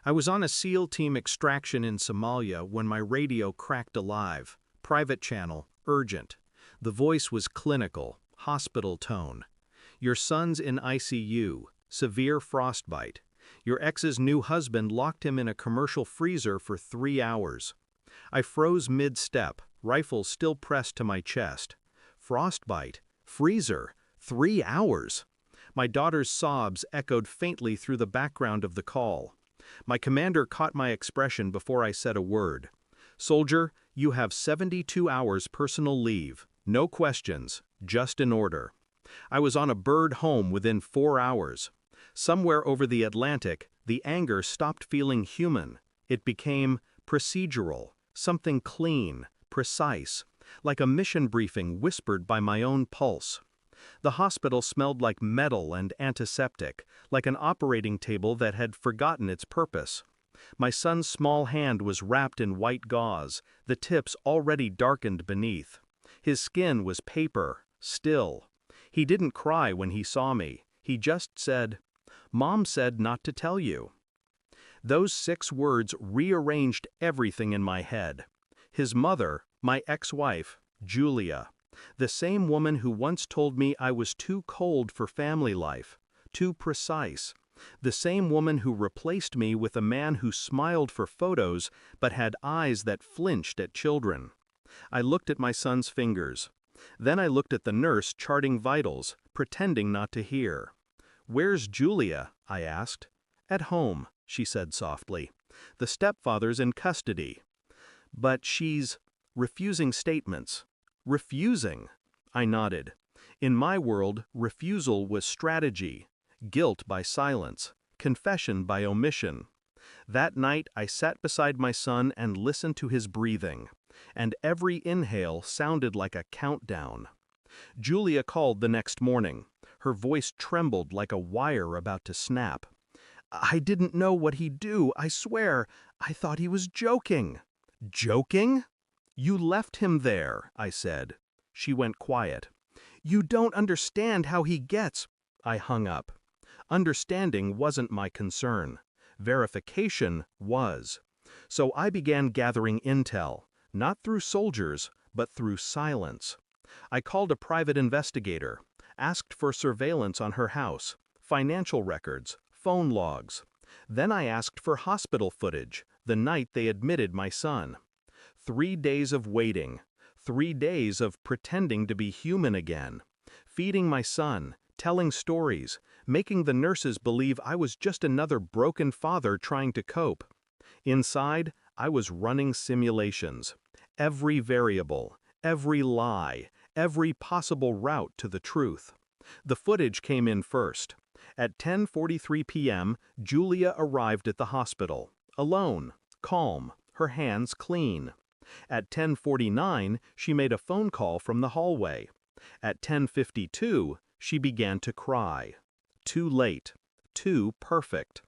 I was on a SEAL team extraction in Somalia when my radio cracked alive. Private channel, urgent. The voice was clinical, hospital tone. Your son's in ICU, severe frostbite. Your ex's new husband locked him in a commercial freezer for 3 hours. I froze mid-step, rifle still pressed to my chest. Frostbite, freezer, 3 hours. My daughter's sobs echoed faintly through the background of the call. My commander caught my expression before I said a word. "Soldier, you have 72 hours personal leave. No questions, just an order." I was on a bird home within 4 hours. Somewhere over the Atlantic, the anger stopped feeling human. It became procedural, something clean, precise, like a mission briefing whispered by my own pulse. The hospital smelled like metal and antiseptic, like an operating table that had forgotten its purpose. My son's small hand was wrapped in white gauze, the tips already darkened beneath. His skin was paper, still. He didn't cry when he saw me. He just said, "Mom said not to tell you." Those 6 words rearranged everything in my head. His mother, my ex-wife, Julia. The same woman who once told me I was too cold for family life, too precise. The same woman who replaced me with a man who smiled for photos but had eyes that flinched at children. I looked at my son's fingers. Then I looked at the nurse charting vitals, pretending not to hear. "Where's Julia?" I asked. "At home," she said softly. "The stepfather's in custody." "But she's refusing statements." "Refusing?" I nodded. In my world, refusal was strategy, guilt by silence, confession by omission. That night I sat beside my son and listened to his breathing, and every inhale sounded like a countdown. Julia called the next morning. Her voice trembled like a wire about to snap. "I didn't know what he'd do, I swear. I thought he was joking." "Joking?" "You left him there," I said. She went quiet. "You don't understand how he gets." I hung up. Understanding wasn't my concern. Verification was. So I began gathering intel, not through soldiers, but through silence. I called a private investigator, asked for surveillance on her house, financial records, phone logs. Then I asked for hospital footage, the night they admitted my son. 3 days of waiting, 3 days of pretending to be human again, feeding my son, telling stories, making the nurses believe I was just another broken father trying to cope. Inside, I was running simulations. Every variable, every lie, every possible route to the truth. The footage came in first. At 10:43 p.m., Julia arrived at the hospital, alone, calm, her hands clean. At 10:49, she made a phone call from the hallway. At 10:52, she began to cry. Too late. Too perfect.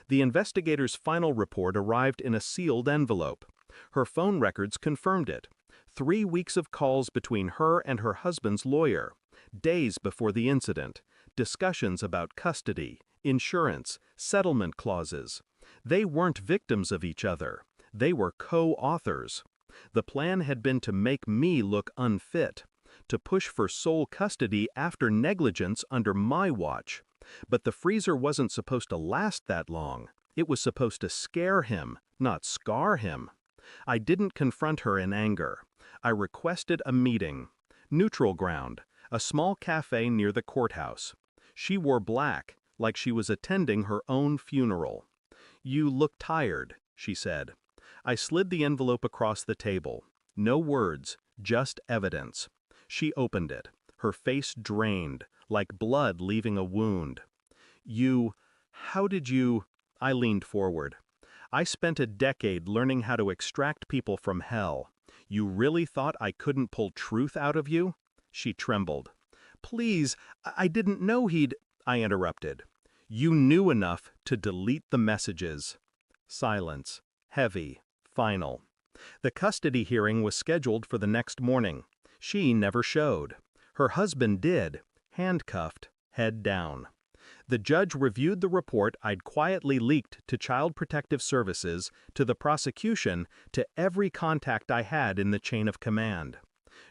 The investigator's final report arrived in a sealed envelope. Her phone records confirmed it. 3 weeks of calls between her and her husband's lawyer. Days before the incident. Discussions about custody, insurance, settlement clauses. They weren't victims of each other. They were co-authors. The plan had been to make me look unfit, to push for sole custody after negligence under my watch. But the freezer wasn't supposed to last that long. It was supposed to scare him, not scar him. I didn't confront her in anger. I requested a meeting. Neutral ground, a small cafe near the courthouse. She wore black, like she was attending her own funeral. "You look tired," she said. I slid the envelope across the table. No words, just evidence. She opened it, her face drained, like blood leaving a wound. How did you?" I leaned forward. "I spent a decade learning how to extract people from hell. You really thought I couldn't pull truth out of you?" She trembled. "Please, I didn't know he'd—" I interrupted. "You knew enough to delete the messages." Silence. Heavy. Final. The custody hearing was scheduled for the next morning. She never showed. Her husband did, handcuffed, head down. The judge reviewed the report I'd quietly leaked to Child Protective Services, to the prosecution, to every contact I had in the chain of command.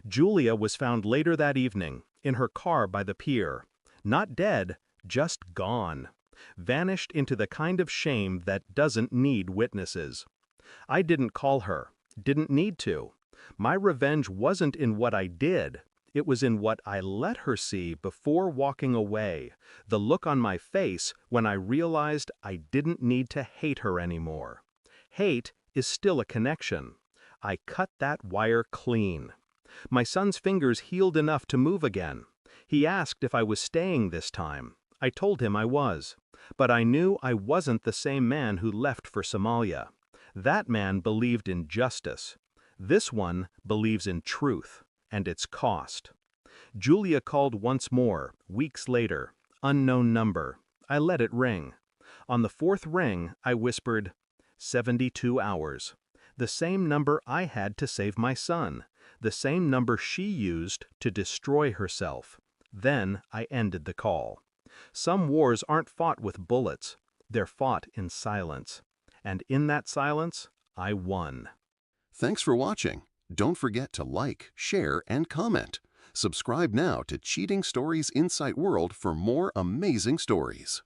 Julia was found later that evening, in her car by the pier. Not dead, just gone. Vanished into the kind of shame that doesn't need witnesses. I didn't call her, didn't need to. My revenge wasn't in what I did. It was in what I let her see before walking away, the look on my face when I realized I didn't need to hate her anymore. Hate is still a connection. I cut that wire clean. My son's fingers healed enough to move again. He asked if I was staying this time. I told him I was. But I knew I wasn't the same man who left for Somalia. That man believed in justice. This one believes in truth and its cost. Julia called once more, weeks later. Unknown number. I let it ring. On the fourth ring, I whispered, 72 hours. The same number I had to save my son. The same number she used to destroy herself. Then I ended the call. Some wars aren't fought with bullets. They're fought in silence. And in that silence, I won. Thanks for watching. Don't forget to like, share, and comment. Subscribe now to Cheating Stories Insight World for more amazing stories.